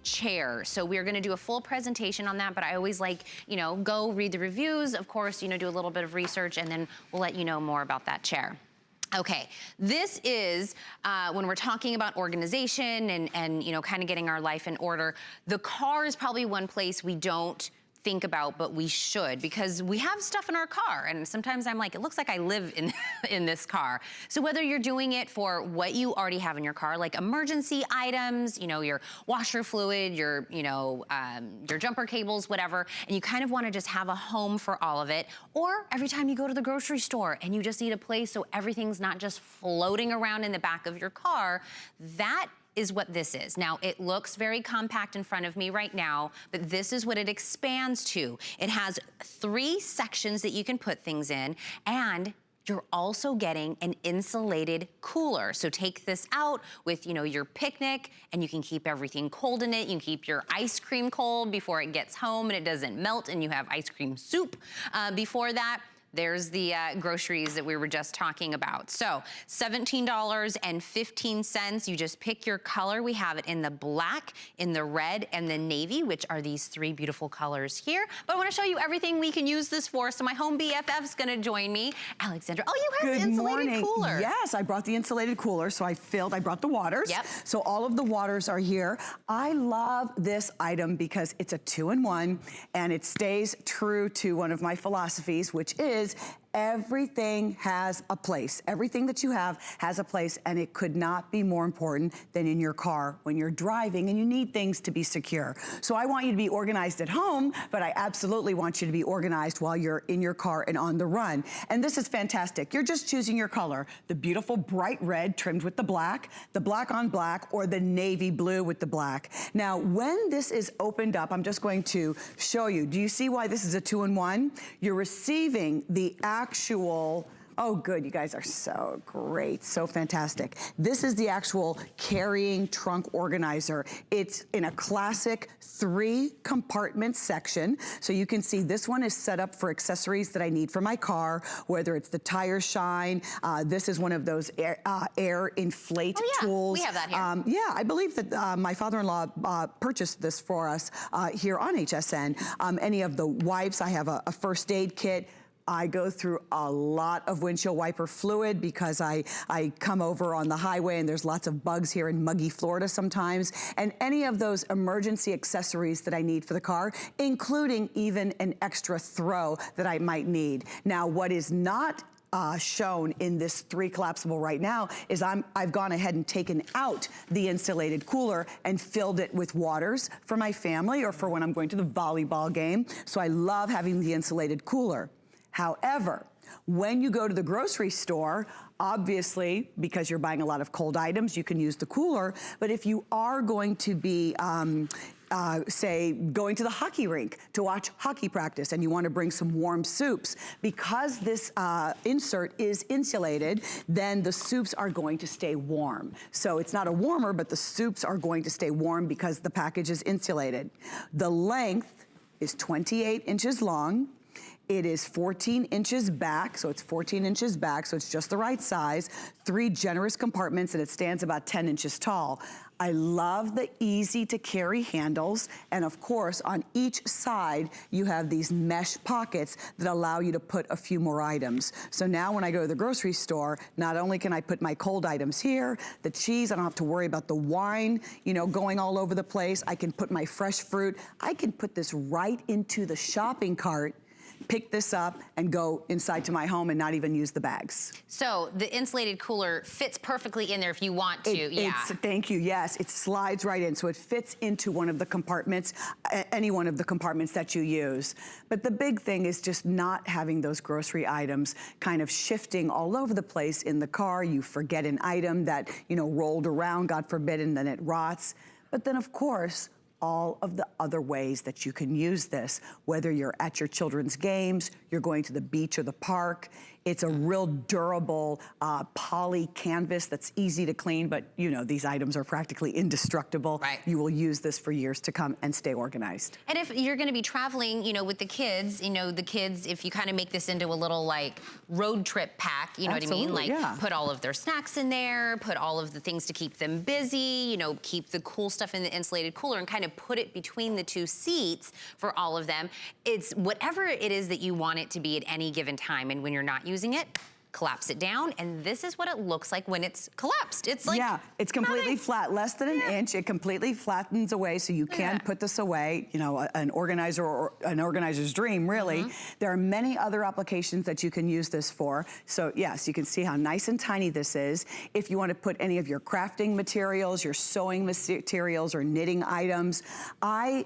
chair. So we're gonna do a full presentation on that, but I always like, you know, go read the reviews, of course, you know, do a little bit of research, and then we'll let you know more about that chair. Okay, this is when we're talking about organization and you know, kind of getting our life in order. The car is probably one place we don't think about, but we should, because we have stuff in our car, and sometimes I'm like, it looks like I live in this car. So whether you're doing it for what you already have in your car, like emergency items, you know, your washer fluid, your, you know, your jumper cables, whatever, and you kind of want to just have a home for all of it, or every time you go to the grocery store and you just need a place so everything's not just floating around in the back of your car, that is what this is. Now, it looks very compact in front of me right now, but this is what it expands to. It has 3 sections that you can put things in, and you're also getting an insulated cooler. So take this out with, you know, your picnic, and you can keep everything cold in it. You can keep your ice cream cold before it gets home and it doesn't melt, and you have ice cream soup before that. There's the groceries that we were just talking about. So $17.15, you just pick your color. We have it in the black, in the red, and the navy, which are these 3 beautiful colors here. But I wanna show you everything we can use this for. So my home BFF's gonna join me. Alexandra, oh, you have the insulated cooler. Yes, I brought the insulated cooler, so I brought the waters. Yep. So all of the waters are here. I love this item because it's a 2-in-1, and it stays true to one of my philosophies, which is everything has a place. Everything that you have has a place, and it could not be more important than in your car when you're driving and you need things to be secure. So I want you to be organized at home, but I absolutely want you to be organized while you're in your car and on the run. And this is fantastic. You're just choosing your color, the beautiful bright red trimmed with the black on black, or the navy blue with the black. Now, when this is opened up, I'm just going to show you. Do you see why this is a 2-in-1? You're receiving the actual, oh good, you guys are so great, so fantastic. This is the actual carrying trunk organizer. It's in a classic 3-compartment section. So you can see this one is set up for accessories that I need for my car, whether it's the tire shine. This is one of those air inflate tools. We have that here. Yeah, I believe that my father-in-law purchased this for us here on HSN. Any of the wipes, I have a first aid kit. I go through a lot of windshield wiper fluid because I come over on the highway and there's lots of bugs here in muggy Florida sometimes. And any of those emergency accessories that I need for the car, including even an extra throw that I might need. Now, what is not shown in this 3 collapsible right now is I've gone ahead and taken out the insulated cooler and filled it with waters for my family or for when I'm going to the volleyball game. So I love having the insulated cooler. However, when you go to the grocery store, obviously, because you're buying a lot of cold items, you can use the cooler. But if you are going to be, say, going to the hockey rink to watch hockey practice and you want to bring some warm soups, because this insert is insulated, then the soups are going to stay warm. So it's not a warmer, but the soups are going to stay warm because the package is insulated. The length is 28 inches long. It is 14 inches back, so it's 14 inches back, so it's just the right size. 3 generous compartments, and it stands about 10 inches tall. I love the easy to carry handles, and of course, on each side, you have these mesh pockets that allow you to put a few more items. So now when I go to the grocery store, not only can I put my cold items here, the cheese, I don't have to worry about the wine, you know, going all over the place. I can put my fresh fruit. I can put this right into the shopping cart, pick this up and go inside to my home and not even use the bags. So the insulated cooler fits perfectly in there if you want to, Thank you, yes. It slides right in, so it fits into one of the compartments, any one of the compartments that you use. But the big thing is just not having those grocery items kind of shifting all over the place in the car. You forget an item that, you know, rolled around, God forbid, and then it rots. But then, of course, all of the other ways that you can use this, whether you're at your children's games, you're going to the beach or the park. It's a real durable poly canvas that's easy to clean, but you know, these items are practically indestructible. Right. You will use this for years to come and stay organized. And if you're gonna be traveling, you know, with the kids, if you kind of make this into a little like road trip pack, you know what I mean? Like put all of their snacks in there, put all of the things to keep them busy, you know, keep the cool stuff in the insulated cooler and kind of put it between the two seats for all of them. It's whatever it is that you want it to be at any given time. And when you're not using it, collapse it down, and this is what it looks like when it's collapsed. It's like, yeah, it's completely flat, less than an inch. It completely flattens away, so you can put this away. You know, an organizer or an organizer's dream, really. There are many other applications that you can use this for. So yes, you can see how nice and tiny this is. If you want to put any of your crafting materials, your sewing materials, or knitting items, I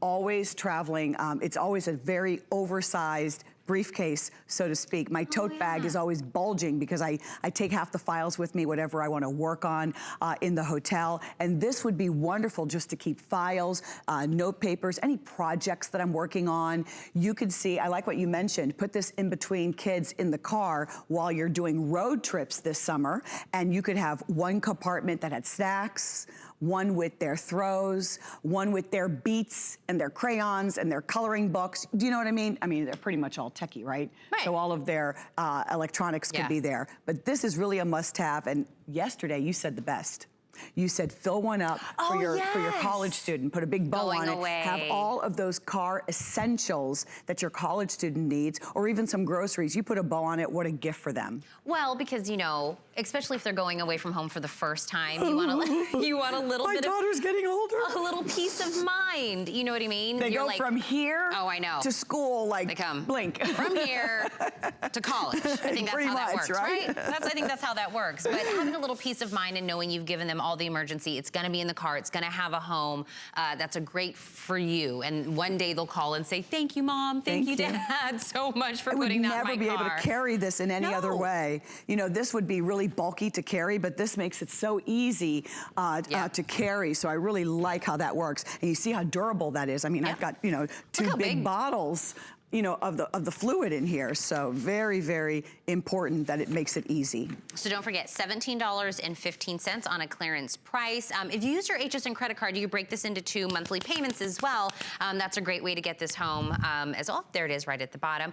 always traveling. It's always a very oversized briefcase, so to speak. My tote bag is always bulging because I take half the files with me, whatever I want to work on in the hotel. And this would be wonderful just to keep files, note papers, any projects that I'm working on. You could see, I like what you mentioned, put this in between kids in the car while you're doing road trips this summer. And you could have one compartment that had snacks, one with their throws, one with their beats and their crayons and their coloring books. Do you know what I mean? I mean, they're pretty much all techie, right? So all of their electronics could be there. But this is really a must-have. And yesterday, you said the best. You said fill one up for your college student, put a big bow on it, have all of those car essentials that your college student needs, or even some groceries. You put a bow on it, what a gift for them. Well, because, you know, especially if they're going away from home for the first time, you want a little My bit daughter's getting older. A little peace of mind. You know what I mean? They go from here to school, like, they come blink. From here to college. I think that's how that works, right? I think that's how that works. But having a little peace of mind and knowing you've given them all the emergency, it's gonna be in the car, it's gonna have a home, that's a great for you. And one day they'll call and say, thank you, Mom, thank you, Dad, so much for putting that in my car. I would never be able to carry this in any other way. You know, this would be really bulky to carry, but this makes it so easy to carry. So I really like how that works. And you see how durable that is. I mean, I've got, you know, two big bottles, you know, of the fluid in here. So very, very important that it makes it easy. So don't forget, $17.15 on a clearance price. If you use your HSN credit card, you can break this into 2 monthly payments as well. That's a great way to get this home as well. There it is right at the bottom.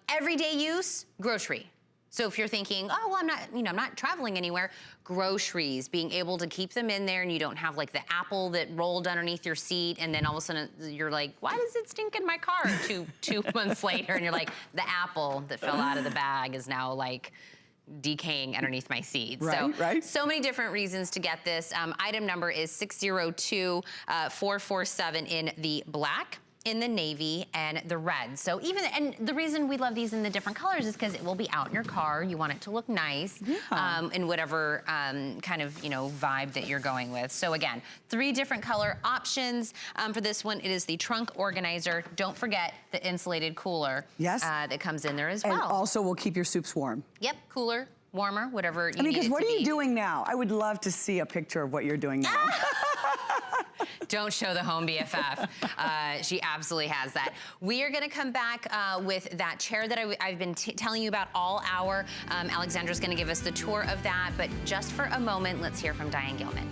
Everyday use, grocery. So if you're thinking, oh, well, I'm not traveling anywhere, groceries, being able to keep them in there and you don't have like the apple that rolled underneath your seat and then all of a sudden you're like, why does it stink in my car two months later? And you're like, the apple that fell out of the bag is now like decaying underneath my seat. So many different reasons to get this. Item number is 602447 in the black, in the navy, and the red. So and the reason we love these in the different colors is because it will be out in your car. You want it to look nice in whatever kind of, you know, vibe that you're going with. So again, 3 different color options. For this one, it is the trunk organizer. Don't forget the insulated cooler that comes in there as well. And also will keep your soups warm. Yep, cooler, warmer, whatever you need it to be. I mean, because what are you doing now? I would love to see a picture of what you're doing now. Don't show the home BFF. She absolutely has that. We are gonna come back with that chair that I've been telling you about all hour. Alexandra's gonna give us the tour of that, but just for a moment, let's hear from Diane Gilman.